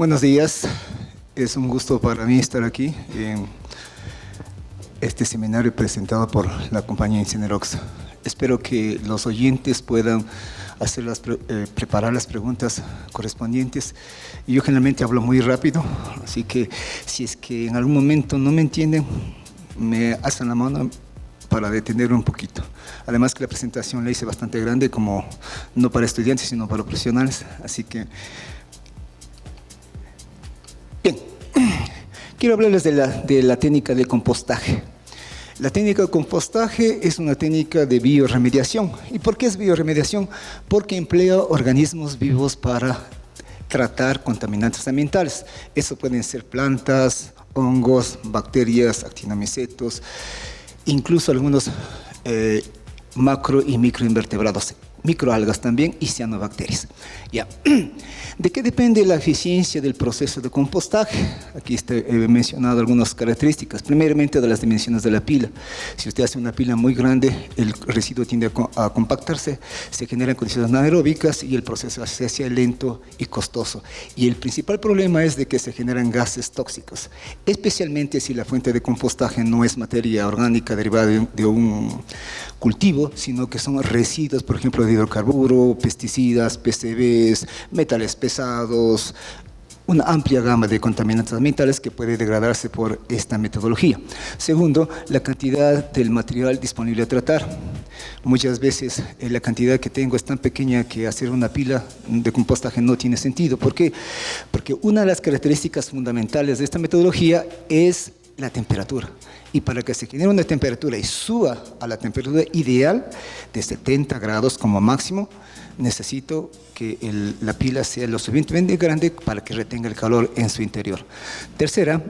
Buenos días, es un gusto para mí estar aquí en este seminario presentado por la compañía Incinerox. Espero que los oyentes puedan preparar las preguntas correspondientes. Yo generalmente hablo muy rápido, así que si es que en algún momento no me entienden, me hacen la mano para detener un poquito. Además que la presentación la hice bastante grande, como no para estudiantes, sino para profesionales, así que bien, quiero hablarles de la técnica de compostaje. La técnica de compostaje es una técnica de bioremediación. ¿Y por qué es bioremediación? Porque emplea organismos vivos para tratar contaminantes ambientales. Eso pueden ser plantas, hongos, bacterias, actinomicetos, incluso algunos macro y microinvertebrados, microalgas también y cianobacterias. Ya. ¿De qué depende la eficiencia del proceso de compostaje? Aquí he mencionado algunas características. Primeramente, de las dimensiones de la pila. Si usted hace una pila muy grande, el residuo tiende a compactarse, se generan condiciones anaeróbicas y el proceso se hace lento y costoso. Y el principal problema es de que se generan gases tóxicos, especialmente si la fuente de compostaje no es materia orgánica derivada de un cultivo, sino que son residuos, por ejemplo, de hidrocarburo, pesticidas, PCBs, metales pesados, una amplia gama de contaminantes ambientales que puede degradarse por esta metodología. Segundo, la cantidad del material disponible a tratar. Muchas veces la cantidad que tengo es tan pequeña que hacer una pila de compostaje no tiene sentido. ¿Por qué? Porque una de las características fundamentales de esta metodología es la temperatura. Y para que se genere una temperatura y suba a la temperatura ideal de 70 grados como máximo, necesito que la pila sea lo suficientemente grande para que retenga el calor en su interior. Tercera,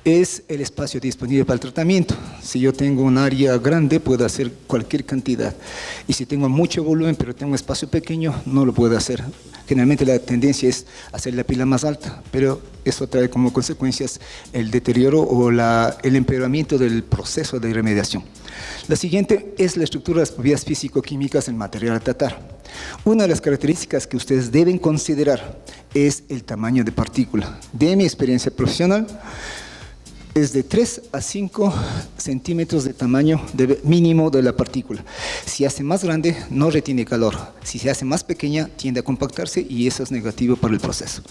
es el espacio disponible para el tratamiento. Si yo tengo un área grande, puedo hacer cualquier cantidad. Y si tengo mucho volumen, pero tengo un espacio pequeño, no lo puedo hacer. Generalmente la tendencia es hacer la pila más alta, pero eso trae como consecuencias el deterioro o el empeoramiento del proceso de remediación. La siguiente es la estructura de las propiedades físico-químicas del material a tratar. Una de las características que ustedes deben considerar es el tamaño de partícula. De mi experiencia profesional, es de 3 a 5 centímetros de tamaño mínimo de la partícula. Si hace más grande, no retiene calor. Si se hace más pequeña, tiende a compactarse y eso es negativo para el proceso.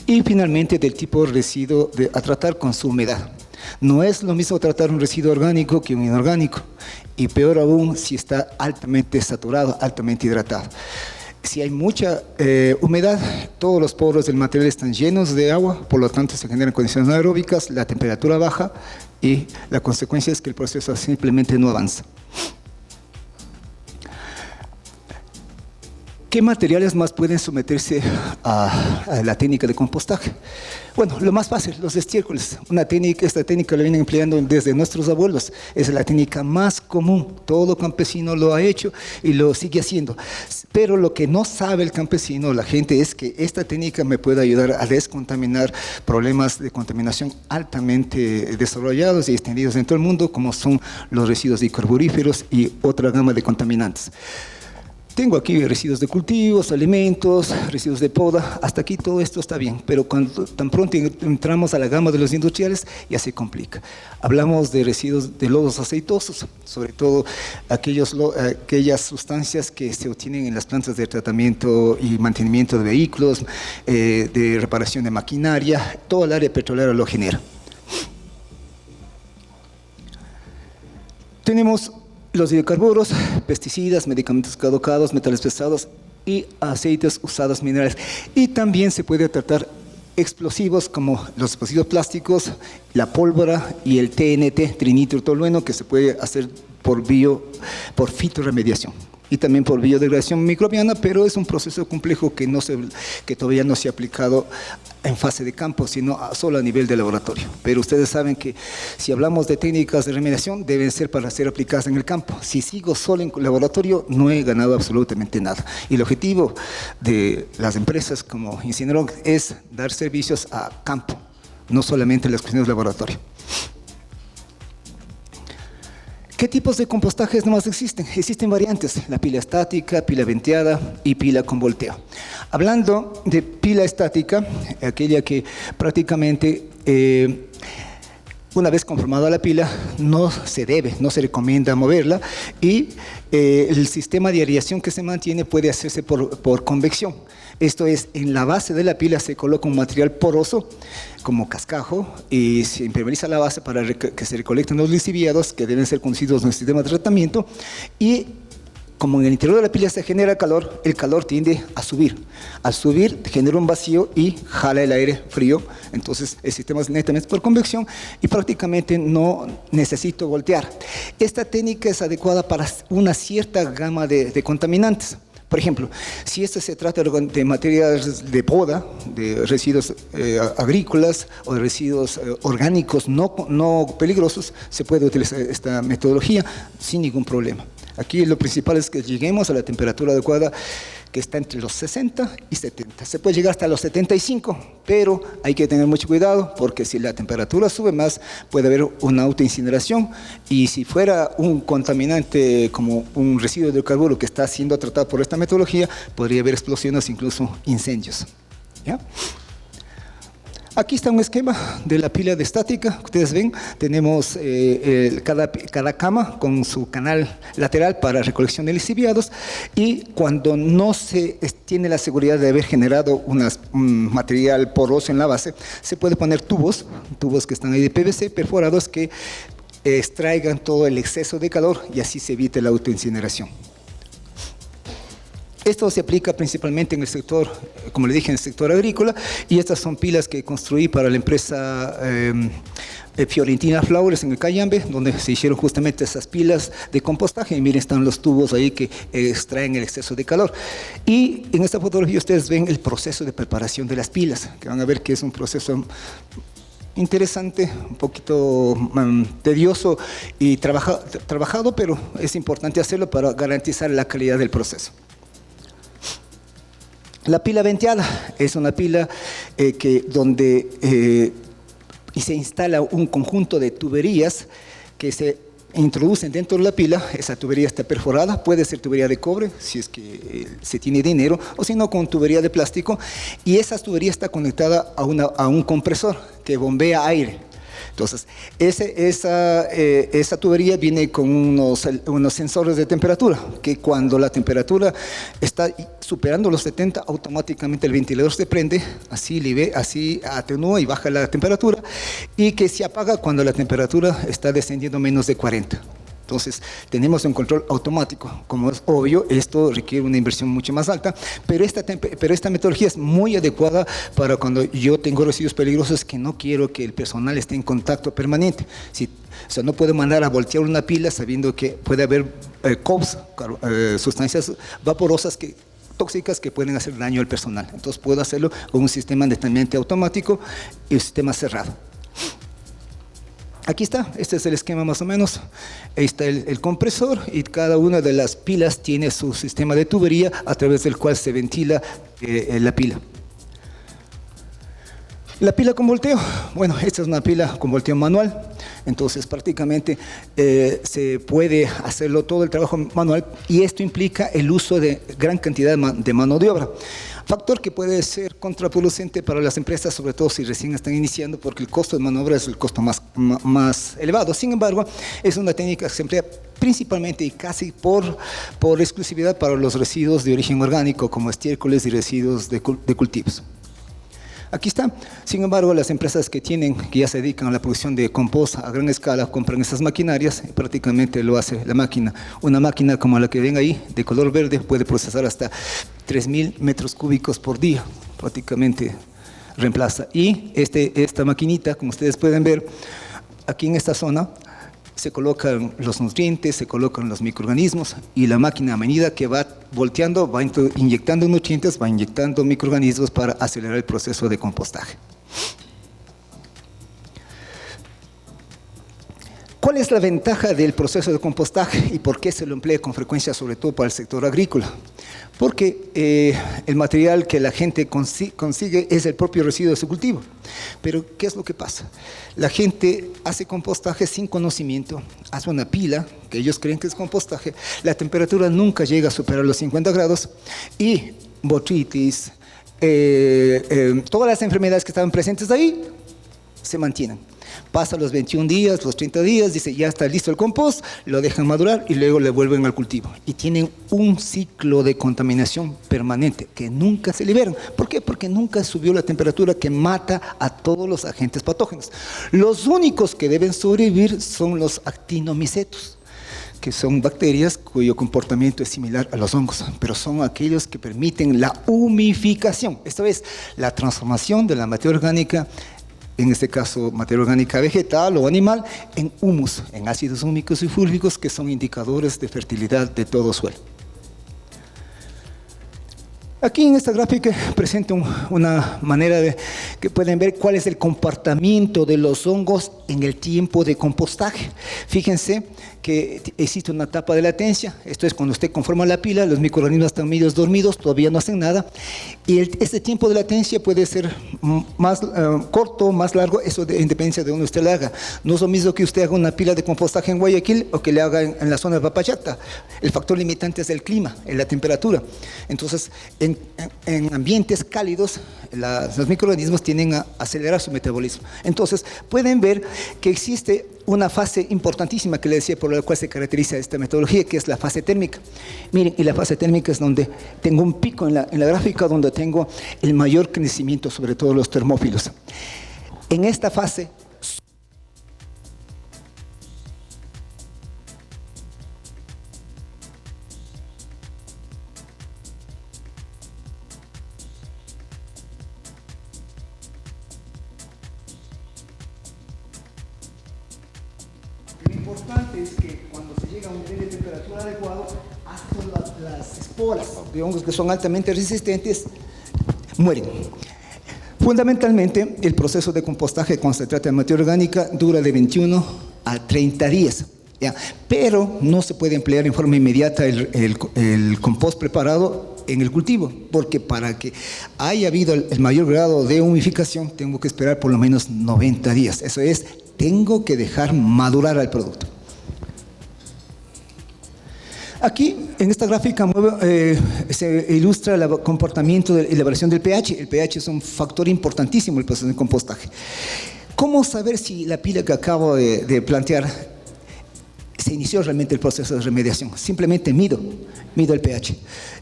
Y finalmente, del tipo de residuo a tratar con su humedad. No es lo mismo tratar un residuo orgánico que un inorgánico. Y peor aún si está altamente saturado, altamente hidratado. Si hay mucha humedad, todos los poros del material están llenos de agua, por lo tanto se generan condiciones anaeróbicas, la temperatura baja y la consecuencia es que el proceso simplemente no avanza. ¿Qué materiales más pueden someterse a la técnica de compostaje? Bueno, lo más fácil, los estiércoles. Esta técnica la vienen empleando desde nuestros abuelos. Es la técnica más común. Todo campesino lo ha hecho y lo sigue haciendo. Pero lo que no sabe el campesino, la gente, es que esta técnica me puede ayudar a descontaminar problemas de contaminación altamente desarrollados y extendidos en todo el mundo, como son los residuos hidrocarburíferos y otra gama de contaminantes. Tengo aquí residuos de cultivos, alimentos, residuos de poda, hasta aquí todo esto está bien, pero cuando tan pronto entramos a la gama de los industriales ya se complica. Hablamos de residuos de lodos aceitosos, sobre todo aquellas sustancias que se obtienen en las plantas de tratamiento y mantenimiento de vehículos, de reparación de maquinaria, todo el área petrolera lo genera. Tenemos los hidrocarburos, pesticidas, medicamentos caducados, metales pesados y aceites usados minerales. Y también se puede tratar explosivos como los explosivos plásticos, la pólvora y el TNT, trinitrotolueno, que se puede hacer por fitoremediación. Y también por biodegradación microbiana, pero es un proceso complejo que todavía no se ha aplicado en fase de campo, sino solo a nivel de laboratorio. Pero ustedes saben que si hablamos de técnicas de remediación, deben ser para ser aplicadas en el campo. Si sigo solo en laboratorio, no he ganado absolutamente nada. Y el objetivo de las empresas como Incinerox es dar servicios a campo, no solamente en las cuestiones de laboratorio. ¿Qué tipos de compostajes nomás existen? Existen variantes, la pila estática, pila venteada y pila con volteo. Hablando de pila estática, aquella que prácticamente una vez conformada la pila, no se recomienda moverla y el sistema de aireación que se mantiene puede hacerse por convección. Esto es, en la base de la pila se coloca un material poroso como cascajo y se impermeabiliza la base para que se recolecten los lixiviados que deben ser conducidos en el sistema de tratamiento y como en el interior de la pila se genera calor, el calor tiende a subir. Al subir genera un vacío y jala el aire frío, entonces el sistema es netamente por convección y prácticamente no necesito voltear. Esta técnica es adecuada para una cierta gama de contaminantes. Por ejemplo, si esto se trata de materias de poda, de residuos agrícolas o de residuos orgánicos no peligrosos, se puede utilizar esta metodología sin ningún problema. Aquí lo principal es que lleguemos a la temperatura adecuada que está entre los 60 y 70. Se puede llegar hasta los 75, pero hay que tener mucho cuidado porque si la temperatura sube más puede haber una autoincineración y si fuera un contaminante como un residuo de hidrocarburo que está siendo tratado por esta metodología, podría haber explosiones, incluso incendios. ¿Ya? Aquí está un esquema de la pila de estática. Ustedes ven, tenemos cada cama con su canal lateral para recolección de lixiviados y cuando no se tiene la seguridad de haber generado un material poroso en la base, se puede poner tubos que están ahí de PVC perforados que extraigan todo el exceso de calor y así se evite la autoincineración. Esto se aplica principalmente en el sector, como le dije, en el sector agrícola, y estas son pilas que construí para la empresa Fiorentina Flowers en el Cayambe, donde se hicieron justamente esas pilas de compostaje, y miren, están los tubos ahí que extraen el exceso de calor. Y en esta fotografía ustedes ven el proceso de preparación de las pilas, que van a ver que es un proceso interesante, un poquito tedioso y trabajado, pero es importante hacerlo para garantizar la calidad del proceso. La pila venteada es una pila donde se instala un conjunto de tuberías que se introducen dentro de la pila. Esa tubería está perforada, puede ser tubería de cobre si es que se tiene dinero, o si no con tubería de plástico, y esa tubería está conectada a un compresor que bombea aire. Entonces, esa tubería viene con unos sensores de temperatura, que cuando la temperatura está superando los 70, automáticamente el ventilador se prende, así atenúa y baja la temperatura, y que se apaga cuando la temperatura está descendiendo menos de 40. Entonces, tenemos un control automático. Como es obvio, esto requiere una inversión mucho más alta, pero esta metodología es muy adecuada para cuando yo tengo residuos peligrosos que no quiero que el personal esté en contacto permanente. O sea, no puedo mandar a voltear una pila sabiendo que puede haber COPs, sustancias vaporosas tóxicas que pueden hacer daño al personal. Entonces, puedo hacerlo con un sistema netamente automático y un sistema cerrado. Aquí está, este es el esquema más o menos. Ahí está el compresor y cada una de las pilas tiene su sistema de tubería a través del cual se ventila la pila. La pila con volteo, bueno, esta es una pila con volteo manual, entonces prácticamente se puede hacerlo todo el trabajo manual y esto implica el uso de gran cantidad de mano de obra. Factor que puede ser contraproducente para las empresas, sobre todo si recién están iniciando, porque el costo de mano de obra es el costo más elevado. Sin embargo, es una técnica que se emplea principalmente y casi por exclusividad para los residuos de origen orgánico, como estiércoles y residuos de cultivos. Aquí está. Sin embargo, las empresas que ya se dedican a la producción de compost a gran escala compran esas maquinarias y prácticamente lo hace la máquina. Una máquina como la que ven ahí, de color verde, puede procesar hasta 3.000 metros cúbicos por día, prácticamente reemplaza. Y esta maquinita, como ustedes pueden ver, aquí en esta zona, se colocan los nutrientes, se colocan los microorganismos y la máquina a medida que va volteando, va inyectando nutrientes, va inyectando microorganismos para acelerar el proceso de compostaje. ¿Cuál es la ventaja del proceso de compostaje y por qué se lo emplea con frecuencia, sobre todo para el sector agrícola? porque el material que la gente consigue es el propio residuo de su cultivo. Pero, ¿qué es lo que pasa? La gente hace compostaje sin conocimiento, hace una pila, que ellos creen que es compostaje, la temperatura nunca llega a superar los 50 grados, y botrytis, todas las enfermedades que estaban presentes ahí, se mantienen. Pasa los 21 días, los 30 días, dice ya está listo el compost, lo dejan madurar y luego le vuelven al cultivo. Y tienen un ciclo de contaminación permanente que nunca se liberan. ¿Por qué? Porque nunca subió la temperatura que mata a todos los agentes patógenos. Los únicos que deben sobrevivir son los actinomicetos, que son bacterias cuyo comportamiento es similar a los hongos, pero son aquellos que permiten la humificación, esto es, la transformación de la materia orgánica, en este caso materia orgánica vegetal o animal, en humus, en ácidos húmicos y fúlvicos, que son indicadores de fertilidad de todo suelo. Aquí en esta gráfica presento una manera de que pueden ver cuál es el comportamiento de los hongos en el tiempo de compostaje. Fíjense que existe una etapa de latencia, esto es cuando usted conforma la pila, los microorganismos están medio dormidos, todavía no hacen nada, y este tiempo de latencia puede ser más corto, más largo, eso en dependencia de donde usted la haga. No es lo mismo que usted haga una pila de compostaje en Guayaquil o que le haga en la zona de Papachacta. El factor limitante es el clima, la temperatura. Entonces, en ambientes cálidos, los microorganismos tienden a acelerar su metabolismo. Entonces, pueden ver que existe una fase importantísima que le decía por la cual se caracteriza esta metodología, que es la fase térmica. Miren, y la fase térmica es donde tengo un pico en la gráfica donde tengo el mayor crecimiento, sobre todo los termófilos. En esta fase, lo importante es que cuando se llega a un nivel de temperatura adecuado, hasta las esporas de hongos que son altamente resistentes mueren. Fundamentalmente, el proceso de compostaje cuando se trata de materia orgánica dura de 21 a 30 días. ¿Ya? Pero no se puede emplear en forma inmediata el compost preparado en el cultivo, porque para que haya habido el mayor grado de humificación tengo que esperar por lo menos 90 días. Eso es, tengo que dejar madurar al producto. Aquí, en esta gráfica, se ilustra el comportamiento y la variación del pH. El pH es un factor importantísimo en el proceso de compostaje. ¿Cómo saber si la pila que acabo de plantear se inició realmente el proceso de remediación? Simplemente mido el pH.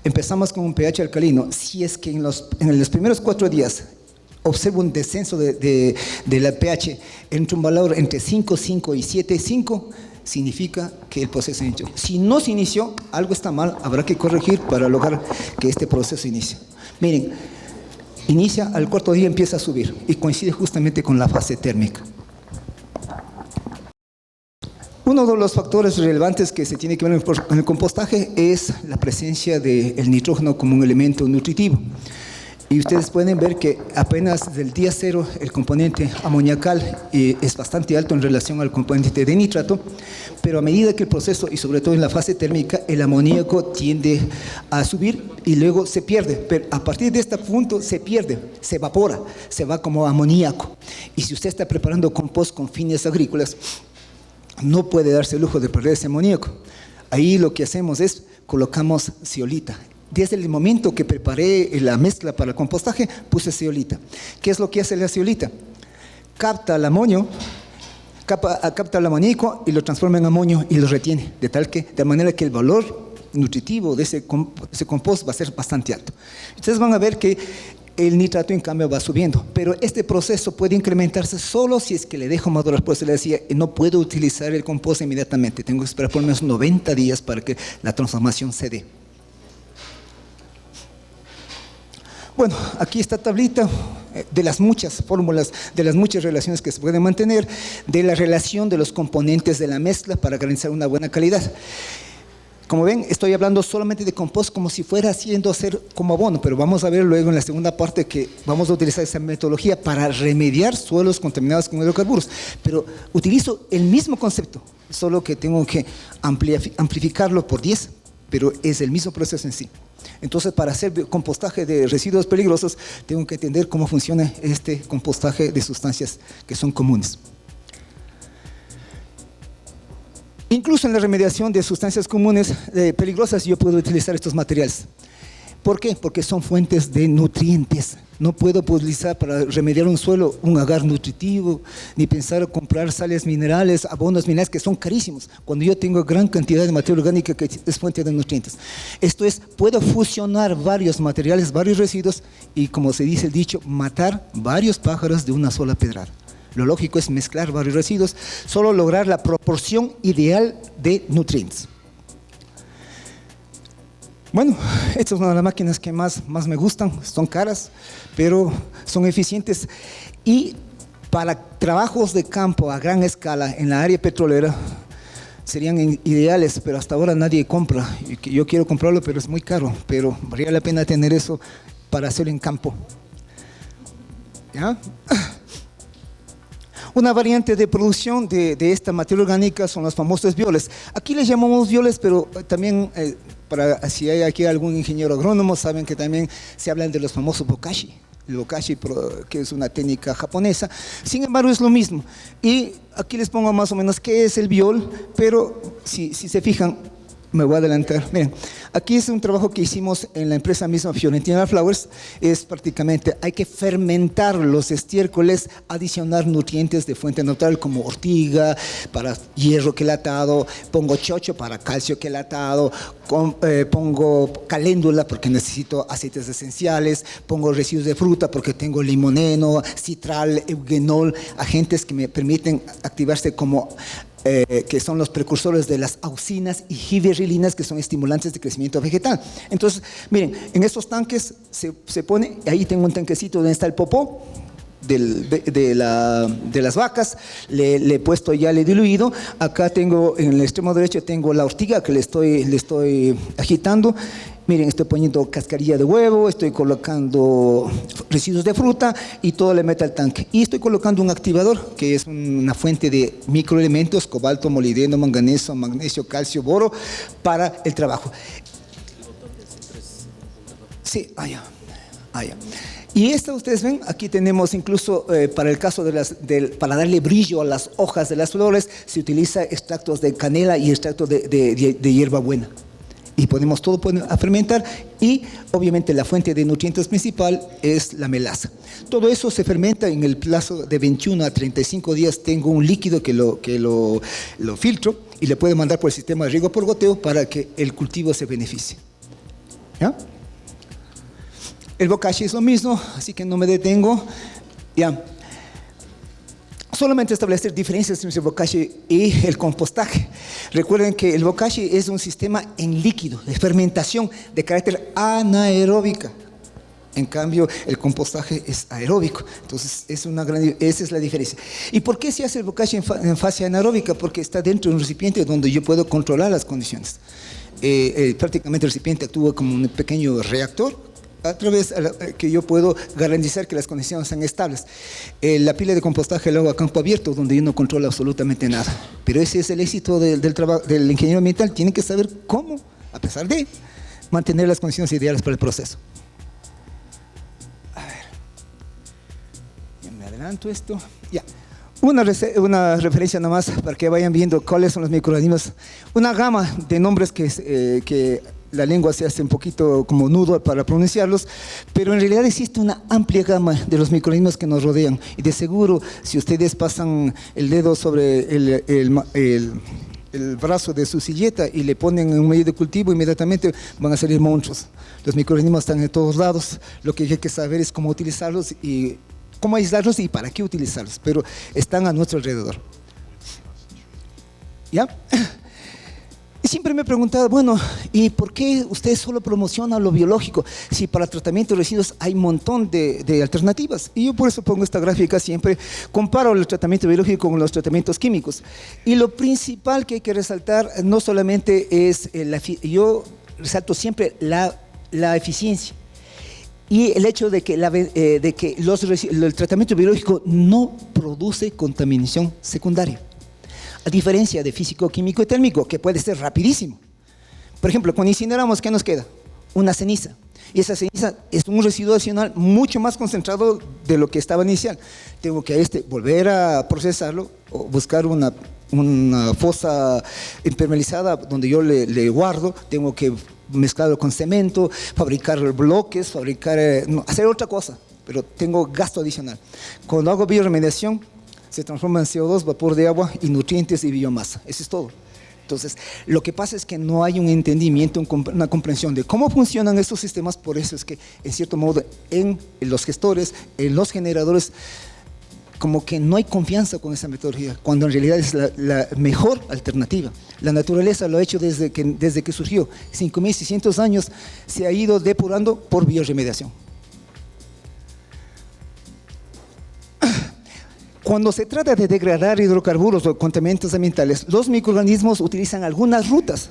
Empezamos con un pH alcalino. Si es que en los primeros 4 días observo un descenso de la pH entre un valor entre 5,5 y 7,5, significa que el proceso se inició. Si no se inició, algo está mal, habrá que corregir para lograr que este proceso inicie. Miren, inicia, al 4.º día empieza a subir y coincide justamente con la fase térmica. Uno de los factores relevantes que se tiene que ver en el compostaje es la presencia del nitrógeno como un elemento nutritivo. Y ustedes pueden ver que apenas del día 0 el componente amoniacal es bastante alto en relación al componente de nitrato, pero a medida que el proceso, y sobre todo en la fase térmica, el amoníaco tiende a subir y luego se pierde. Pero a partir de este punto se pierde, se evapora, se va como amoníaco. Y si usted está preparando compost con fines agrícolas, no puede darse el lujo de perder ese amoníaco. Ahí lo que hacemos es colocamos zeolita. Desde el momento que preparé la mezcla para el compostaje, puse zeolita. ¿Qué es lo que hace la zeolita? Capta el amonio, capta el amoníaco y lo transforma en amonio y lo retiene, de manera que el valor nutritivo de ese compost va a ser bastante alto. Ustedes van a ver que el nitrato en cambio va subiendo, pero este proceso puede incrementarse solo si es que le dejo madurar. Por eso le decía, no puedo utilizar el compost inmediatamente, tengo que esperar por lo menos 90 días para que la transformación se dé. Bueno, aquí esta tablita de las muchas fórmulas, de las muchas relaciones que se pueden mantener, de la relación de los componentes de la mezcla para garantizar una buena calidad. Como ven, estoy hablando solamente de compost como si fuera hacer como abono, pero vamos a ver luego en la segunda parte que vamos a utilizar esa metodología para remediar suelos contaminados con hidrocarburos. Pero utilizo el mismo concepto, solo que tengo que amplificarlo por 10 pero es el mismo proceso en sí. Entonces, para hacer compostaje de residuos peligrosos, tengo que entender cómo funciona este compostaje de sustancias que son comunes. Incluso en la remediación de sustancias comunes peligrosas, yo puedo utilizar estos materiales. ¿Por qué? Porque son fuentes de nutrientes. No puedo utilizar para remediar un suelo un agar nutritivo, ni pensar comprar sales minerales, abonos minerales que son carísimos, cuando yo tengo gran cantidad de materia orgánica que es fuente de nutrientes. Esto es, puedo fusionar varios materiales, varios residuos y, como se dice el dicho, matar varios pájaros de una sola pedrada. Lo lógico es mezclar varios residuos, solo lograr la proporción ideal de nutrientes. Bueno, esta es una de las máquinas que más me gustan, son caras, pero son eficientes. Y para trabajos de campo a gran escala en la área petrolera, serían ideales, pero hasta ahora nadie compra. Yo quiero comprarlo, pero es muy caro, pero valdría la pena tener eso para hacerlo en campo. ¿Ya? Una variante de producción de esta materia orgánica son los famosos violes. Aquí les llamamos violes, pero también, si hay aquí algún ingeniero agrónomo, saben que también se hablan de los famosos bokashi. El bokashi, que es una técnica japonesa, sin embargo es lo mismo. Y aquí les pongo más o menos qué es el viol, pero si se fijan, me voy a adelantar. Miren, aquí es un trabajo que hicimos en la empresa misma Fiorentina Flowers. Es prácticamente, hay que fermentar los estiércoles, adicionar nutrientes de fuente natural como ortiga para hierro quelatado, pongo chocho para calcio quelatado, pongo caléndula porque necesito aceites esenciales, pongo residuos de fruta porque tengo limoneno, citral, eugenol, agentes que me permiten activarse como que son los precursores de las auxinas y giberilinas, que son estimulantes de crecimiento vegetal. Entonces, miren, en estos tanques se pone, ahí tengo un tanquecito donde está el popó de las vacas, le he puesto ya, le he diluido. Acá tengo, en el extremo derecho, tengo la ortiga que le estoy agitando. Miren, estoy poniendo cascarilla de huevo, estoy colocando residuos de fruta y todo le meto al tanque. Y estoy colocando un activador, que es una fuente de microelementos, cobalto, molibdeno, manganeso, magnesio, calcio, boro, para el trabajo. Sí, allá. Y esta, ustedes ven, aquí tenemos incluso para el caso para darle brillo a las hojas de las flores, se utiliza extractos de canela y extractos de hierbabuena. Y ponemos todo a fermentar y obviamente la fuente de nutrientes principal es la melaza. Todo eso se fermenta en el plazo de 21 a 35 días. Tengo un líquido que lo filtro y le puedo mandar por el sistema de riego por goteo para que el cultivo se beneficie. ¿Ya? El bokashi es lo mismo, así que no me detengo. Ya. Solamente establecer diferencias entre el bokashi y el compostaje. Recuerden que el bokashi es un sistema en líquido, de fermentación, de carácter anaeróbica. En cambio, el compostaje es aeróbico. Entonces, esa es la diferencia. ¿Y por qué se hace el bokashi en fase anaeróbica? Porque está dentro de un recipiente donde yo puedo controlar las condiciones. Prácticamente el recipiente actúa como un pequeño reactor, a través de que yo puedo garantizar que las condiciones sean estables. La pila de compostaje la hago a campo abierto, donde yo no controlo absolutamente nada. Pero ese es el éxito del trabajo del ingeniero ambiental. Tiene que saber cómo, a pesar de mantener las condiciones ideales para el proceso. A ver, ya me adelanto esto. Ya. Una referencia nada más para que vayan viendo cuáles son los microorganismos. Una gama de nombres que la lengua se hace un poquito como nudo para pronunciarlos, pero en realidad existe una amplia gama de los microorganismos que nos rodean. Y de seguro, si ustedes pasan el dedo sobre el brazo de su silleta y le ponen en un medio de cultivo, inmediatamente van a salir monstruos. Los microorganismos están en todos lados. Lo que hay que saber es cómo utilizarlos y cómo aislarlos y para qué utilizarlos, pero están a nuestro alrededor. ¿Ya? Y siempre me he preguntado, bueno, ¿y por qué usted solo promociona lo biológico? Si para tratamiento de residuos hay un montón de alternativas. Y yo por eso pongo esta gráfica siempre, comparo el tratamiento biológico con los tratamientos químicos. Y lo principal que hay que resaltar no solamente es, yo resalto siempre la eficiencia. Y el hecho de que, el tratamiento biológico no produce contaminación secundaria. A diferencia de físico, químico y térmico, que puede ser rapidísimo, Por ejemplo, cuando incineramos, ¿qué nos queda? Una ceniza. Y esa ceniza es un residuo adicional mucho más concentrado de lo que estaba inicial. Tengo que volver a procesarlo o buscar una fosa impermeabilizada donde yo le guardo. Tengo que mezclarlo con cemento, fabricar bloques, hacer otra cosa, pero tengo gasto adicional. Cuando hago bioremediación, se transforma en CO2, vapor de agua y nutrientes y biomasa. Eso es todo. Entonces, lo que pasa es que no hay un entendimiento, una comprensión de cómo funcionan estos sistemas. Por eso es que, en cierto modo, en los gestores, en los generadores, como que no hay confianza con esa metodología, cuando en realidad es la mejor alternativa. La naturaleza lo ha hecho desde que surgió. 5.600 años se ha ido depurando por bioremediación. Cuando se trata de degradar hidrocarburos o contaminantes ambientales, los microorganismos utilizan algunas rutas.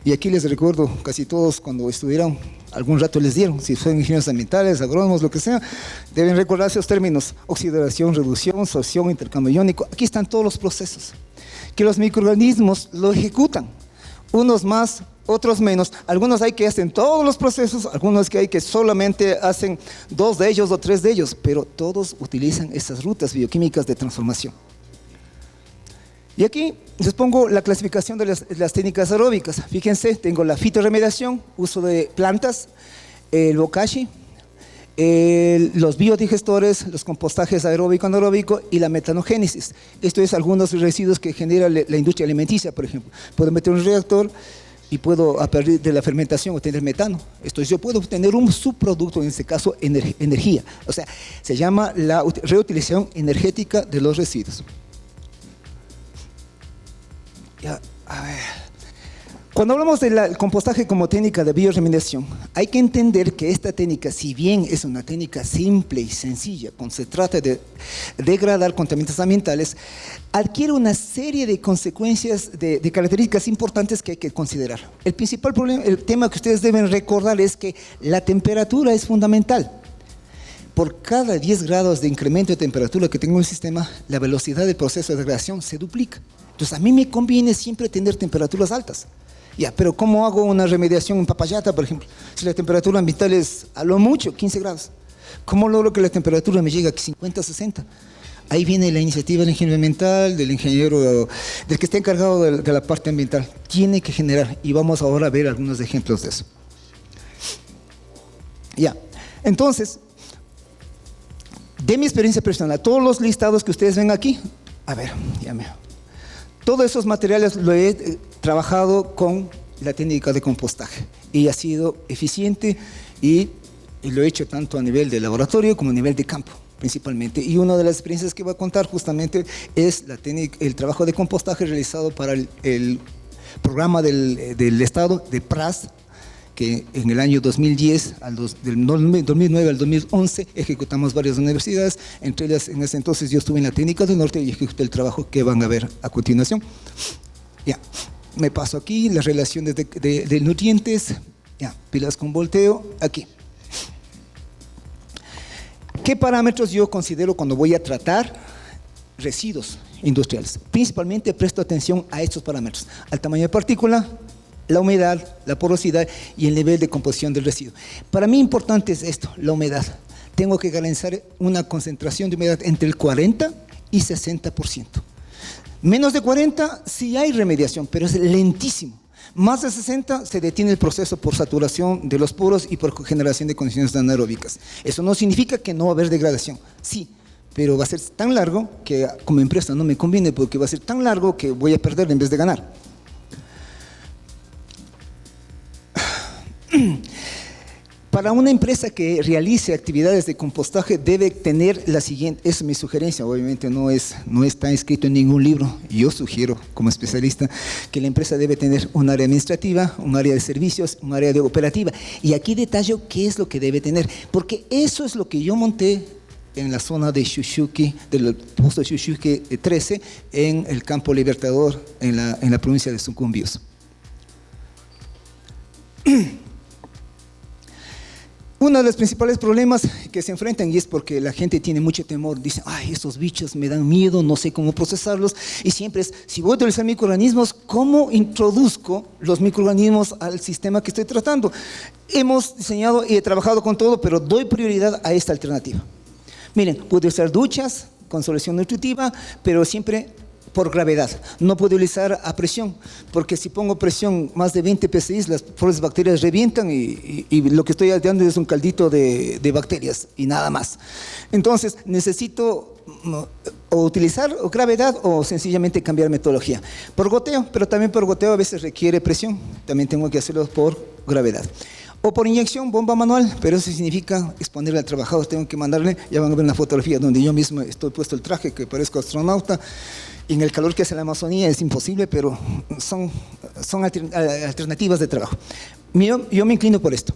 Y aquí les recuerdo, casi todos cuando estuvieron, algún rato les dieron, si son ingenieros ambientales, agrónomos, lo que sea, deben recordar esos términos: oxidación, reducción, sorción, intercambio iónico. Aquí están todos los procesos que los microorganismos lo ejecutan, unos más, otros menos. Algunos hay que hacen todos los procesos, algunos que hay que solamente hacen 2 de ellos o 3 de ellos, pero todos utilizan esas rutas bioquímicas de transformación. Y aquí les pongo la clasificación de las técnicas aeróbicas. Fíjense, tengo la fitoremediación, uso de plantas, el bokashi, los biodigestores, los compostajes aeróbico, anaeróbico y la metanogénesis. Esto es algunos residuos que genera la industria alimenticia, por ejemplo. Puedo meter un reactor y puedo, a partir de la fermentación, obtener metano. Esto yo puedo obtener un subproducto, en este caso energía. O sea, se llama la reutilización energética de los residuos. Ya, a ver. Cuando hablamos del compostaje como técnica de bioremediación, hay que entender que esta técnica, si bien es una técnica simple y sencilla, cuando se trata de degradar contaminantes ambientales, adquiere una serie de consecuencias, de características importantes que hay que considerar. El principal problema, el tema que ustedes deben recordar es que la temperatura es fundamental. Por cada 10 grados de incremento de temperatura que tengo en el sistema, la velocidad del proceso de degradación se duplica. Entonces, a mí me conviene siempre tener temperaturas altas. Ya, pero ¿cómo hago una remediación en Papayata, por ejemplo? Si la temperatura ambiental es a lo mucho 15 grados. ¿Cómo logro que la temperatura me llegue a 50, 60? Ahí viene la iniciativa del ingeniero ambiental, del ingeniero, del que está encargado de la parte ambiental. Tiene que generar, y vamos ahora a ver algunos ejemplos de eso. Ya, entonces, de mi experiencia personal, todos los listados que ustedes ven aquí, a ver, ya me... Todos esos materiales lo he trabajado con la técnica de compostaje y ha sido eficiente y lo he hecho tanto a nivel de laboratorio como a nivel de campo principalmente. Y una de las experiencias que voy a contar justamente es el trabajo de compostaje realizado para el programa del Estado de PRAS, que en el año 2010, del 2009 al 2011, ejecutamos varias universidades, entre ellas en ese entonces yo estuve en la Técnica del Norte y ejecuté el trabajo que van a ver a continuación. Ya, me paso aquí, las relaciones de nutrientes, ya, pilas con volteo, aquí. ¿Qué parámetros yo considero cuando voy a tratar residuos industriales? Principalmente presto atención a estos parámetros: al tamaño de partícula, la humedad, la porosidad y el nivel de composición del residuo. Para mí importante es esto, la humedad. Tengo que garantizar una concentración de humedad entre el 40 y 60%. Menos de 40 sí hay remediación, pero es lentísimo. Más de 60 se detiene el proceso por saturación de los poros y por generación de condiciones anaeróbicas. Eso no significa que no va a haber degradación, sí, pero va a ser tan largo que como empresa no me conviene, porque va a ser tan largo que voy a perder en vez de ganar. Para una empresa que realice actividades de compostaje debe tener la siguiente, es mi sugerencia, obviamente no está escrito en ningún libro. Yo sugiero como especialista que la empresa debe tener un área administrativa, un área de servicios, un área de operativa. Y aquí detallo qué es lo que debe tener, porque eso es lo que yo monté en la zona de Xuxuqui, del posto de Xuxuqui 13, en el campo Libertador, en la provincia de Sucumbíos. Uno de los principales problemas que se enfrentan, y es porque la gente tiene mucho temor, dice, ay, estos bichos me dan miedo, no sé cómo procesarlos, y siempre es, si voy a utilizar microorganismos, ¿cómo introduzco los microorganismos al sistema que estoy tratando? Hemos diseñado y he trabajado con todo, pero doy prioridad a esta alternativa. Miren, puedo usar duchas con solución nutritiva, pero siempre por gravedad. No puedo utilizar a presión, porque si pongo presión más de 20 psi, las pobres bacterias revientan y lo que estoy dando es un caldito de bacterias y nada más. Entonces, necesito o utilizar gravedad o sencillamente cambiar metodología. Por goteo, pero también por goteo a veces requiere presión. También tengo que hacerlo por gravedad. O por inyección, bomba manual, pero eso significa exponerle al trabajador. Tengo que mandarle, ya van a ver una fotografía donde yo mismo estoy puesto el traje, que parezco astronauta. Y en el calor que hace la Amazonía es imposible, pero son alternativas de trabajo. Yo me inclino por esto.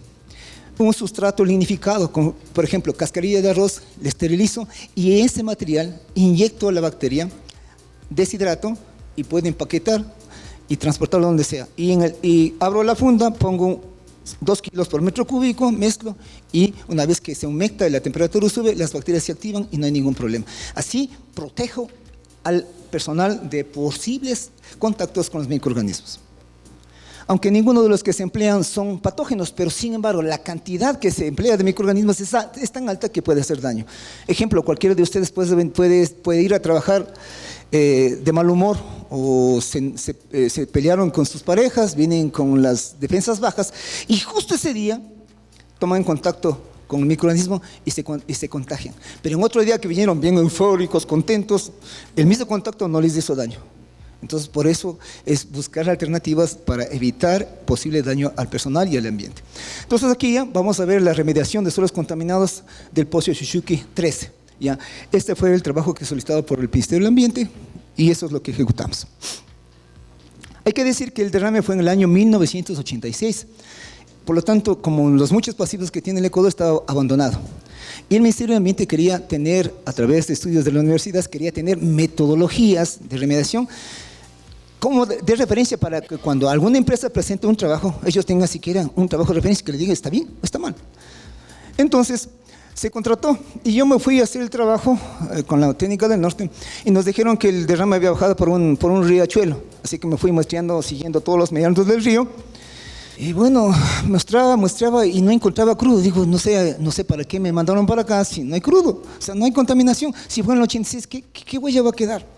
Un sustrato lignificado, con, por ejemplo, cascarilla de arroz, le esterilizo y ese material inyecto a la bacteria, deshidrato y puedo empaquetar y transportarlo donde sea. Y abro la funda, pongo 2 kilos por metro cúbico, mezclo y una vez que se humecta y la temperatura sube, las bacterias se activan y no hay ningún problema. Así protejo al personal de posibles contactos con los microorganismos. Aunque ninguno de los que se emplean son patógenos, pero sin embargo la cantidad que se emplea de microorganismos es tan alta que puede hacer daño. Ejemplo, cualquiera de ustedes puede ir a trabajar de mal humor o se pelearon con sus parejas, vienen con las defensas bajas y justo ese día toman contacto con el microorganismo y se contagian. Pero en otro día que vinieron bien eufóricos, contentos, el mismo contacto no les hizo daño. Entonces, por eso es buscar alternativas para evitar posible daño al personal y al ambiente. Entonces, aquí ya vamos a ver la remediación de suelos contaminados del Pozo Shushiki 13. ¿Ya? Este fue el trabajo que solicitado por el Ministerio del Ambiente y eso es lo que ejecutamos. Hay que decir que el derrame fue en el año 1986. Por lo tanto, como los muchos pasivos que tiene el Ecuador, estaba abandonado. Y el Ministerio del Ambiente quería tener, a través de estudios de la universidad, quería tener metodologías de remediación como de referencia para que cuando alguna empresa presente un trabajo, ellos tengan siquiera un trabajo de referencia que le diga está bien o está mal. Entonces, se contrató y yo me fui a hacer el trabajo con la técnica del norte y nos dijeron que el derrame había bajado por un riachuelo. Así que me fui muestreando, siguiendo todos los meandros del río. Y bueno, mostraba y no encontraba crudo. Digo, no sé para qué me mandaron para acá si no hay crudo, o sea, no hay contaminación. Si fue en el 86, ¿qué huella va a quedar?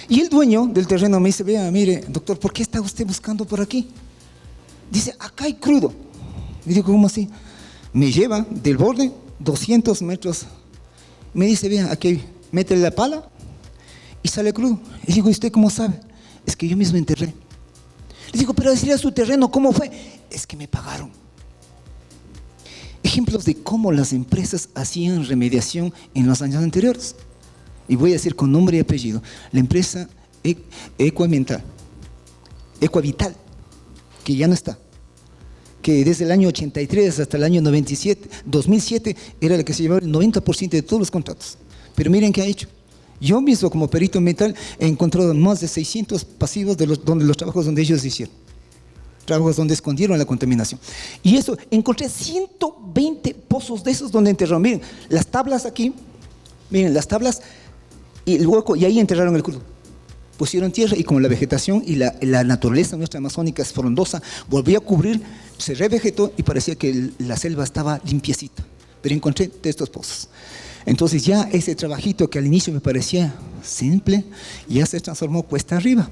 Y el dueño del terreno me dice, vea, mire, doctor, ¿por qué está usted buscando por aquí? Dice, acá hay crudo. Y digo, ¿cómo así? Me lleva del borde 200 metros. Me dice, vea, aquí métele la pala y sale crudo. Y digo, ¿y usted cómo sabe? Es que yo mismo enterré. Le digo, pero decirle a su terreno, ¿cómo fue? Es que me pagaron. Ejemplos de cómo las empresas hacían remediación en los años anteriores. Y voy a decir con nombre y apellido. La empresa Ecovital, que ya no está, que desde el año 83 hasta el año 2007, era la que se llevaba el 90% de todos los contratos. Pero miren qué ha hecho. Yo mismo, como perito ambiental, he encontrado más de 600 pasivos de los trabajos donde ellos hicieron. Trabajos donde escondieron la contaminación. Y eso, encontré 120 pozos de esos donde enterraron. Miren, las tablas aquí, miren, las tablas y el hueco, y ahí enterraron el crudo. Pusieron tierra y como la vegetación y la naturaleza nuestra amazónica es frondosa, volvió a cubrir, se revegetó y parecía que la selva estaba limpiecita. Pero encontré de estos pozos. Entonces ya ese trabajito que al inicio me parecía simple, ya se transformó cuesta arriba.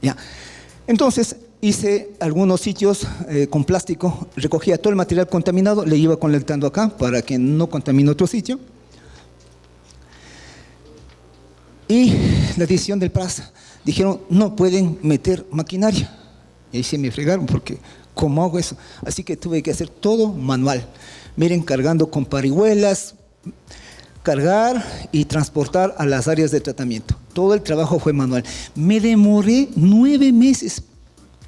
Ya. Entonces hice algunos sitios con plástico, recogía todo el material contaminado, le iba colectando acá para que no contamine otro sitio. Y la decisión del PRAS, dijeron no pueden meter maquinaria. Y ahí se me fregaron porque ¿cómo hago eso? Así que tuve que hacer todo manual. Miren, cargando con parihuelas, cargar y transportar a las áreas de tratamiento. Todo el trabajo fue manual. Me demoré 9 meses,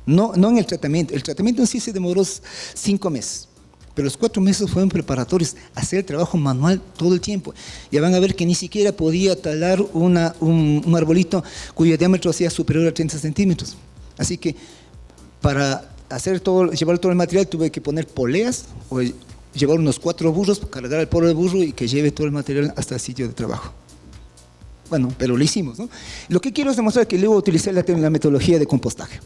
no en el tratamiento en sí se demoró 5 meses, pero los 4 meses fueron preparatorios, hacer el trabajo manual todo el tiempo. Ya van a ver que ni siquiera podía talar un arbolito cuyo diámetro sea superior a 30 centímetros. Así que para llevar todo el material tuve que poner poleas o llevar unos 4 burros, cargar el pobre burro y que lleve todo el material hasta el sitio de trabajo. Bueno, pero lo hicimos, ¿no? Lo que quiero es demostrar que luego utilicé la metodología de compostaje.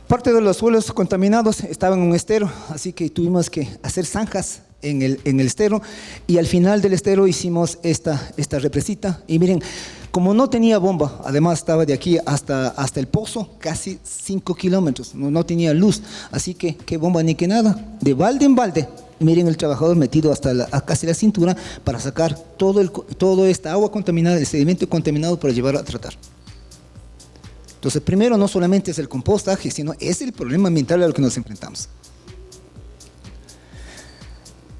Parte de los suelos contaminados estaban en un estero, así que tuvimos que hacer zanjas en el estero, y al final del estero hicimos esta represita. Y miren, como no tenía bomba, además estaba de aquí hasta el pozo, casi 5 kilómetros, no tenía luz, así que qué bomba ni qué nada, de balde en balde. Miren el trabajador metido hasta casi la cintura para sacar todo esta agua contaminada, el sedimento contaminado, para llevar a tratar. Entonces, primero no solamente es el compostaje, sino es el problema ambiental a lo que nos enfrentamos.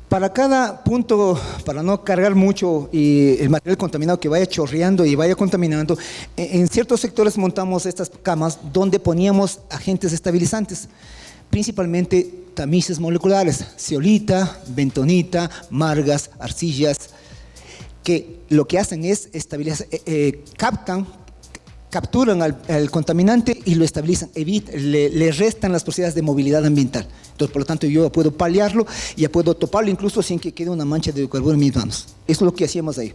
Para cada punto, para no cargar mucho y el material contaminado que vaya chorreando y vaya contaminando, en ciertos sectores montamos estas camas donde poníamos agentes estabilizantes, principalmente tamices moleculares, zeolita, bentonita, margas, arcillas, que lo que hacen es estabilizar, capturan al contaminante y lo estabilizan, le restan las posibilidades de movilidad ambiental. Entonces, por lo tanto, yo puedo paliarlo y ya puedo toparlo incluso sin que quede una mancha de hidrocarburo en mis manos. Eso es lo que hacíamos ahí.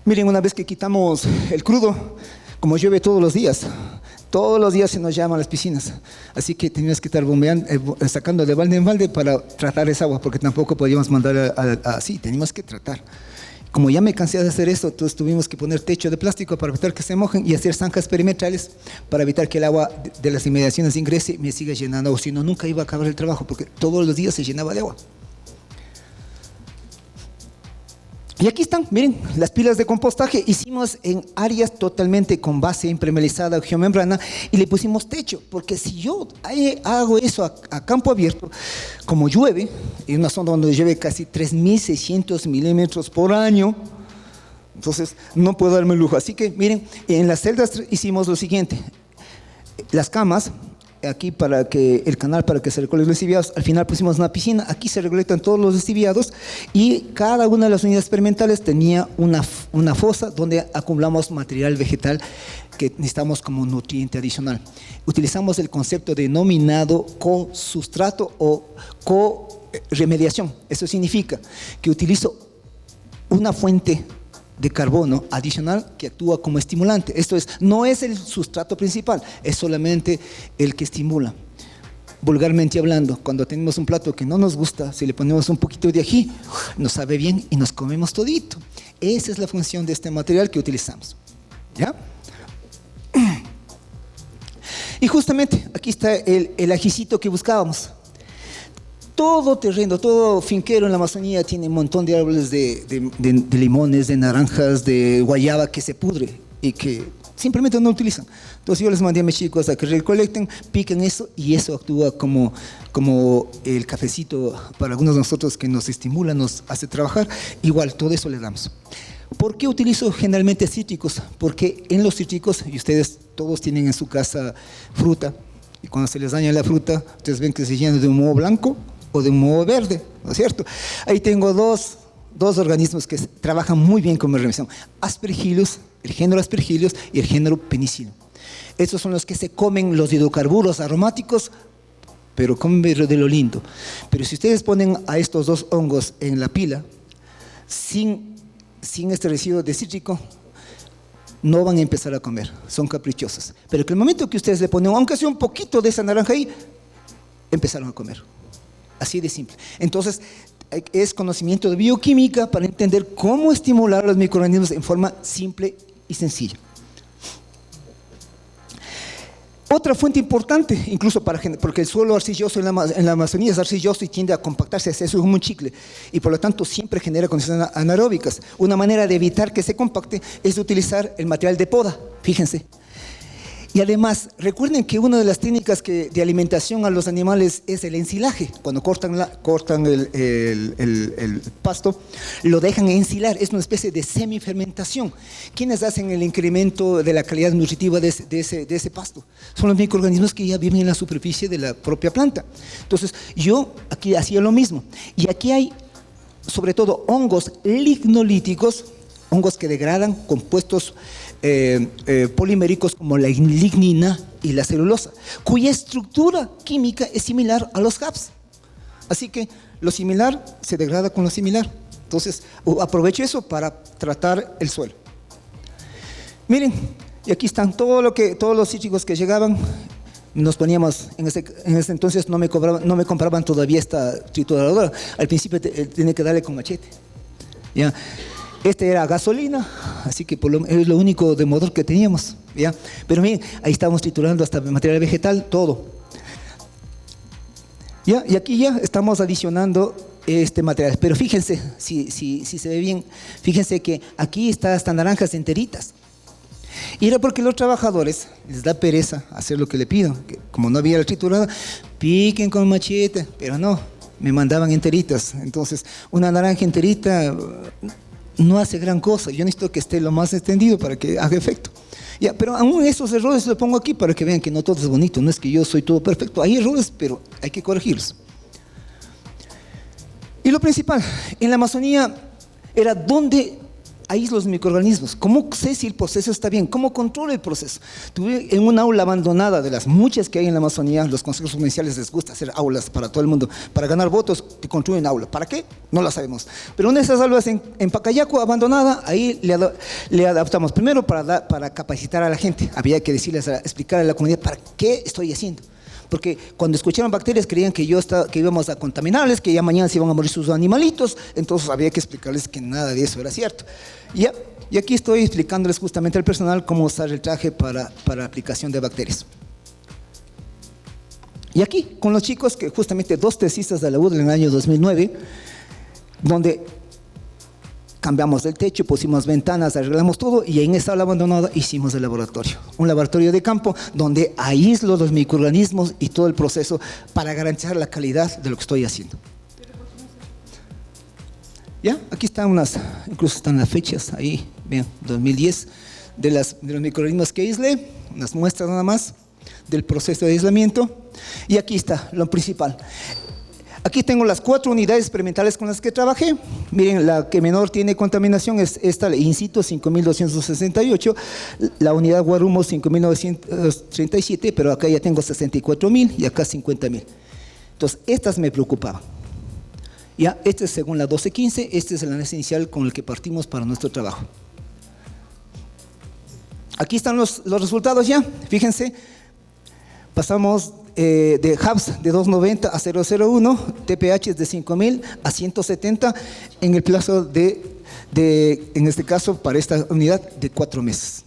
Miren, una vez que quitamos el crudo, como llueve todos los días se nos llaman las piscinas, así que teníamos que estar bombeando, sacando de balde en balde para tratar esa agua, porque tampoco podíamos mandar así, teníamos que tratar. Como ya me cansé de hacer esto, entonces tuvimos que poner techo de plástico para evitar que se mojen y hacer zanjas perimetrales para evitar que el agua de las inmediaciones ingrese y me siga llenando, o si no, nunca iba a acabar el trabajo, porque todos los días se llenaba de agua. Y aquí están, miren, las pilas de compostaje. Hicimos en áreas totalmente con base impermeabilizada o geomembrana y le pusimos techo, porque si yo hago eso a campo abierto, como llueve, en una zona donde llueve casi 3.600 milímetros por año, entonces no puedo darme el lujo. Así que miren, en las celdas hicimos lo siguiente: las camas, aquí para que el canal para que se recolecten los lixiviados, al final pusimos una piscina, aquí se recolectan todos los lixiviados y cada una de las unidades experimentales tenía una fosa donde acumulamos material vegetal que necesitamos como nutriente adicional. Utilizamos el concepto denominado co-sustrato o co-remediación. Eso significa que utilizo una fuente de carbono adicional que actúa como estimulante. Esto es, no es el sustrato principal, es solamente el que estimula. Vulgarmente hablando, cuando tenemos un plato que no nos gusta, si le ponemos un poquito de ají, nos sabe bien y nos comemos todito. Esa es la función de este material que utilizamos. ¿Ya? Y justamente aquí está el ajicito que buscábamos. Todo terreno, todo finquero en la Amazonía tiene un montón de árboles de limones, de naranjas, de guayaba que se pudre y que simplemente no utilizan. Entonces yo les mandé a mis chicos a que recolecten, piquen eso y eso actúa como el cafecito para algunos de nosotros que nos estimula, nos hace trabajar. Igual, todo eso le damos. ¿Por qué utilizo generalmente cítricos? Porque en los cítricos, y ustedes todos tienen en su casa fruta, y cuando se les daña la fruta, ustedes ven que se llena de un moho blanco o de un moho verde, ¿no es cierto? Ahí tengo dos organismos que trabajan muy bien como remisión: Aspergillus, el género Aspergillus, y el género Penicillium. Estos son los que se comen los hidrocarburos aromáticos, pero comen de lo lindo. Pero si ustedes ponen a estos dos hongos en la pila, sin este residuo de cítrico, no van a empezar a comer, son caprichosos. Pero que el momento que ustedes le ponen, aunque sea un poquito de esa naranja ahí, empezaron a comer. Así de simple. Entonces, es conocimiento de bioquímica para entender cómo estimular a los microorganismos en forma simple y sencilla. Otra fuente importante, incluso porque el suelo arcilloso en la Amazonía es arcilloso y tiende a compactarse, es como un chicle, y por lo tanto siempre genera condiciones anaeróbicas. Una manera de evitar que se compacte es utilizar el material de poda, fíjense. Y además, recuerden que una de las técnicas de alimentación a los animales es el ensilaje. Cuando cortan el pasto, lo dejan ensilar. Es una especie de semifermentación. ¿Quiénes hacen el incremento de la calidad nutritiva de ese pasto? Son los microorganismos que ya viven en la superficie de la propia planta. Entonces, yo aquí hacía lo mismo. Y aquí hay, sobre todo, hongos lignolíticos, hongos que degradan compuestos poliméricos como la lignina, y la celulosa, cuya estructura química es similar a los HAPs. Así que lo similar se degrada con lo similar. Entonces, aprovecho eso para tratar el suelo. Miren, y aquí están todos los cítricos que llegaban. Nos poníamos, en ese entonces no me compraban todavía esta trituradora. Al principio tenía que darle con machete. ¿Ya? Este era gasolina, así que es lo único de motor que teníamos. ¿Ya? Pero miren, ahí estábamos triturando hasta material vegetal, todo. ¿Ya? Y aquí ya estamos adicionando este material. Pero fíjense, si se ve bien, fíjense que aquí están estas naranjas enteritas. Y era porque los trabajadores les da pereza hacer lo que le pido. Que como no había la triturada, piquen con machete, pero no, me mandaban enteritas. Entonces, una naranja enterita no hace gran cosa. Yo necesito que esté lo más extendido para que haga efecto. Ya, pero aún esos errores los pongo aquí para que vean que no todo es bonito. No es que yo soy todo perfecto. Hay errores, pero hay que corregirlos. Y lo principal, en la Amazonía era dónde aíslo los microorganismos. ¿Cómo sé si el proceso está bien? ¿Cómo controlo el proceso? Tuve en una aula abandonada de las muchas que hay en la Amazonía. Los consejos provinciales les gusta hacer aulas para todo el mundo. Para ganar votos, te construyen aula. ¿Para qué? No la sabemos. Pero una de esas aulas en Pacayaco, abandonada, ahí le adaptamos. Primero para capacitar a la gente. Había que explicar a la comunidad para qué estoy haciendo. Porque cuando escucharon bacterias creían que íbamos a contaminarles, que ya mañana se iban a morir sus animalitos, entonces había que explicarles que nada de eso era cierto. Y aquí estoy explicándoles justamente al personal cómo usar el traje para aplicación de bacterias. Y aquí, con los chicos, que justamente 2 tesistas de la UDL en el año 2009, donde cambiamos el techo, pusimos ventanas, arreglamos todo y en esa aula abandonada hicimos el laboratorio. Un laboratorio de campo donde aíslo los microorganismos y todo el proceso para garantizar la calidad de lo que estoy haciendo. ¿Ya? Aquí están incluso están las fechas, ahí, vean, 2010, de los microorganismos que aislé, unas muestras nada más del proceso de aislamiento. Y aquí está lo principal. Aquí tengo las 4 unidades experimentales con las que trabajé. Miren, la que menor tiene contaminación es esta, in situ 5.268, la unidad Guarumo 5.937, pero acá ya tengo 64.000 y acá 50.000. Entonces, estas me preocupaban. Ya, este es según la 1215, este es el análisis inicial con el que partimos para nuestro trabajo. Aquí están los resultados ya, fíjense, pasamos de HABs de 290 a 001, TPH de 5000 a 170 en el plazo en este caso para esta unidad de 4 meses.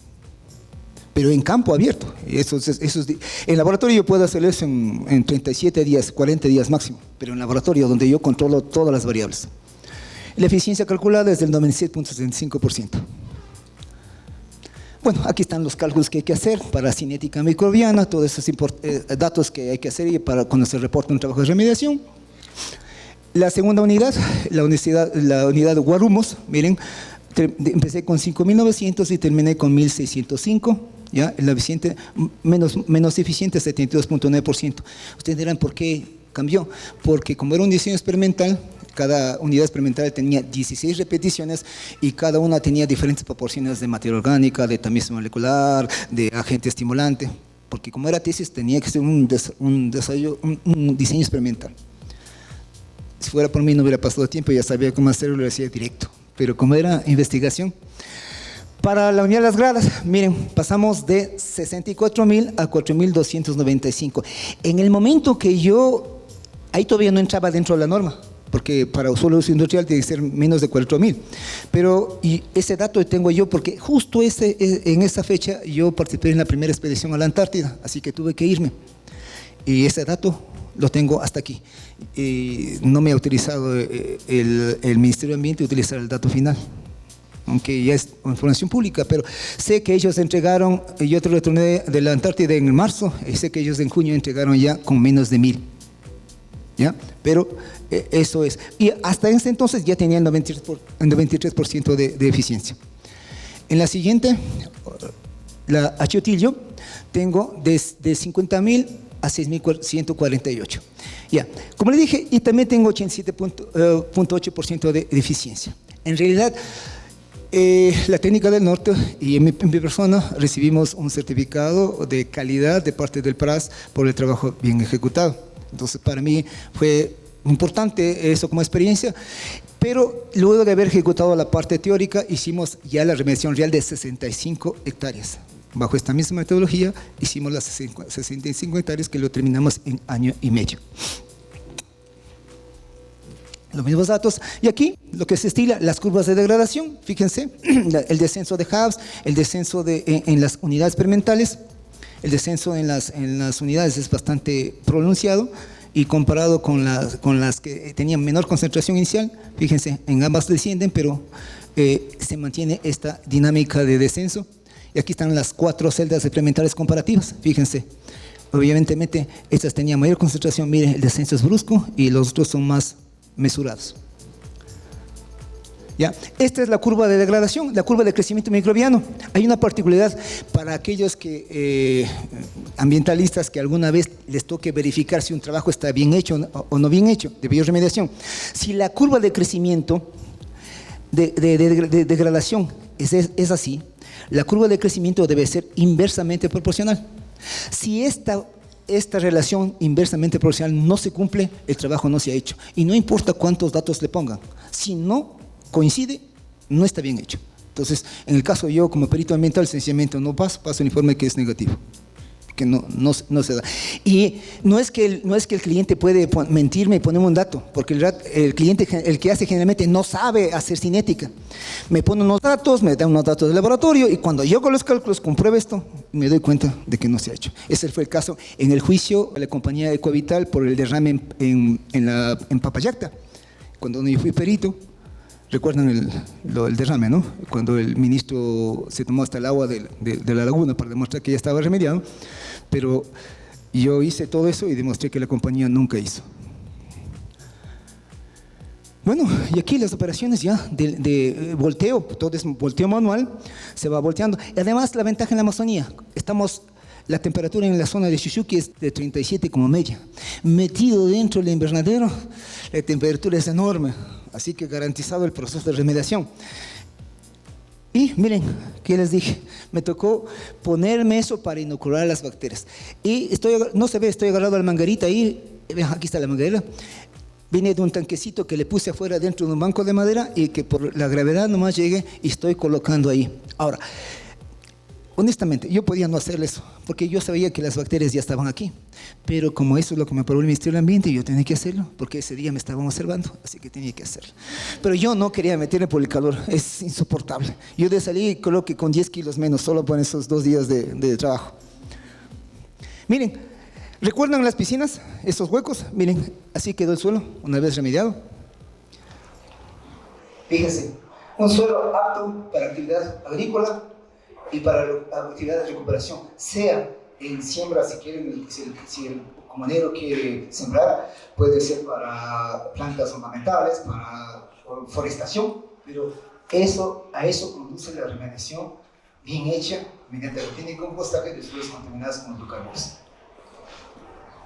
Pero en campo abierto. En laboratorio yo puedo hacer eso en 37 días, 40 días máximo, pero en laboratorio donde yo controlo todas las variables. La eficiencia calculada es del 97.75%. Bueno, aquí están los cálculos que hay que hacer para cinética microbiana, todos esos datos que hay que hacer cuando se reporta un trabajo de remediación. La segunda unidad, la unidad Guarumos, miren, empecé con 5.900 y terminé con 1.605. ¿Ya? La eficiente, menos eficiente, 72.9%. Ustedes dirán, ¿por qué cambió? Porque como era un diseño experimental, cada unidad experimental tenía 16 repeticiones y cada una tenía diferentes proporciones de materia orgánica, de tamiz molecular, de agente estimulante, porque como era tesis tenía que ser un diseño experimental. Si fuera por mí no hubiera pasado tiempo, ya sabía cómo hacerlo, lo hacía directo, pero como era investigación. Para la unidad de las gradas, miren, pasamos de 64.000 a 4.295. En el momento que ahí todavía no entraba dentro de la norma, porque para suelo industrial tiene que ser menos de 4.000. Pero y ese dato tengo yo porque justo en esa fecha yo participé en la primera expedición a la Antártida, así que tuve que irme. Y ese dato lo tengo hasta aquí. No me ha autorizado el Ministerio de Ambiente a utilizar el dato final, aunque ya es información pública, pero sé que ellos entregaron, yo retorné de la Antártida en marzo, y sé que ellos en junio entregaron ya con menos de 1.000. ¿Ya? Pero eso es. Y hasta ese entonces ya tenía el 93% de eficiencia. En la siguiente, la Achiotillo, tengo de 50.000 a 6.148. Ya. Como le dije, y también tengo 87.8% de eficiencia. En realidad, La técnica del norte y en mi persona recibimos un certificado de calidad de parte del PRAS por el trabajo bien ejecutado. Entonces, para mí fue importante eso como experiencia, pero luego de haber ejecutado la parte teórica, hicimos ya la remediación real de 65 hectáreas. Bajo esta misma metodología, hicimos las 65 hectáreas que lo terminamos en año y medio. Los mismos datos, y aquí lo que se estila, las curvas de degradación, fíjense, el descenso de Haves, el descenso en las unidades experimentales, el descenso en las unidades es bastante pronunciado, y comparado con las que tenían menor concentración inicial, fíjense, en ambas descienden, pero se mantiene esta dinámica de descenso. Y aquí están las 4 celdas experimentales comparativas, fíjense. Obviamente, estas tenían mayor concentración, miren, el descenso es brusco y los otros son más mesurados. ¿Ya? Esta es la curva de degradación, la curva de crecimiento microbiano. Hay una particularidad para aquellos ambientalistas que alguna vez les toque verificar si un trabajo está bien hecho o no bien hecho, de bioremediación. Si la curva de crecimiento de degradación es así, la curva de crecimiento debe ser inversamente proporcional. Si esta relación inversamente proporcional no se cumple, el trabajo no se ha hecho. Y no importa cuántos datos le pongan, si no coincide, no está bien hecho. Entonces, en el caso yo como perito ambiental, sencillamente no paso el informe que es negativo, que no se da. Y no es que el cliente puede mentirme y ponerme un dato, porque el cliente, el que hace generalmente no sabe hacer cinética. Me pone unos datos, me da unos datos de laboratorio, y cuando yo con los cálculos compruebo esto, me doy cuenta de que no se ha hecho. Ese fue el caso en el juicio de la compañía Ecovital por el derrame en Papayacta. Cuando yo fui perito, recuerdan el derrame, ¿no? Cuando el ministro se tomó hasta el agua de la laguna para demostrar que ya estaba remediado, pero yo hice todo eso y demostré que la compañía nunca hizo. Bueno, y aquí las operaciones ya de volteo, todo es volteo manual, se va volteando. Y además la ventaja en la Amazonía, la temperatura en la zona de Chuchuqui es de 37 como media. Metido dentro del invernadero, la temperatura es enorme, así que garantizado el proceso de remediación. Y miren, ¿qué les dije? Me tocó ponerme eso para inocular las bacterias. Y no se ve, estoy agarrado a la manguerita ahí, aquí está la manguera. Vine de un tanquecito que le puse afuera dentro de un banco de madera y que por la gravedad nomás llegué y estoy colocando ahí. Ahora, honestamente, yo podía no hacer eso, porque yo sabía que las bacterias ya estaban aquí, pero como eso es lo que me aprobó el Ministerio del Ambiente, yo tenía que hacerlo, porque ese día me estaban observando, así que tenía que hacerlo. Pero yo no quería meterme por el calor, es insoportable. Yo de salir creo que con 10 kilos menos, solo por esos 2 días de trabajo. Miren, ¿recuerdan las piscinas? Esos huecos, miren, así quedó el suelo, una vez remediado. Fíjense, un suelo apto para actividad agrícola y para actividades de recuperación, sea en siembra, si el comunero quiere sembrar, puede ser para plantas ornamentales, para forestación, pero a eso conduce la remediación bien hecha mediante la técnica de compostaje de suelos contaminados con hidrocarburos.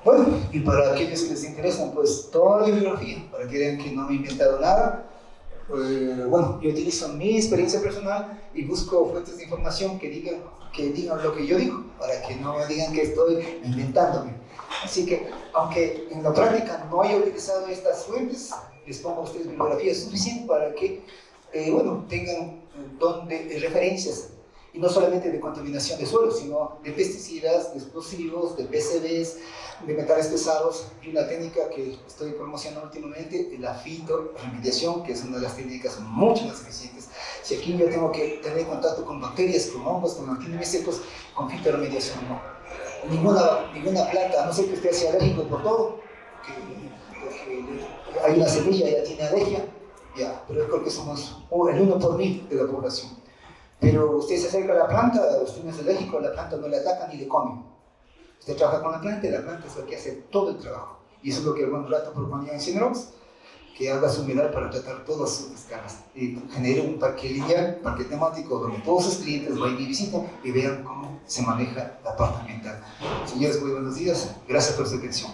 Bueno, y para aquellos que les interesan, pues toda la bibliografía, para que vean que no me he inventado nada. Bueno, yo utilizo mi experiencia personal y busco fuentes de información que digan lo que yo digo, para que no digan que estoy inventándome. Así que, aunque en la práctica no haya utilizado estas fuentes, les pongo a ustedes bibliografía suficiente para que, tengan referencias, y no solamente de contaminación de suelo, sino de pesticidas, de explosivos, de PCBs, de metales pesados, y una técnica que estoy promocionando últimamente, la fitoremediación, que es una de las técnicas mucho más eficientes. Si aquí yo tengo que tener contacto con bacterias, con hongos, con organismos secos, con fitoremediación no. Ninguna planta, a no ser que usted sea alérgico por todo, porque hay una semilla y ya tiene alergia, ya, pero creo que somos el 1 por 1000 de la población. Pero usted se acerca a la planta, usted no es alérgico, la planta no le ataca ni le come. Usted trabaja con la planta y la planta es la que hace todo el trabajo. Y eso es lo que algún rato proponía en Cinerox, que haga su mirar para tratar todas sus descargas. Y genere un parque lineal, parque temático, donde todos sus clientes vayan y visiten y vean cómo se maneja la parte ambiental. Señores, muy buenos días. Gracias por su atención.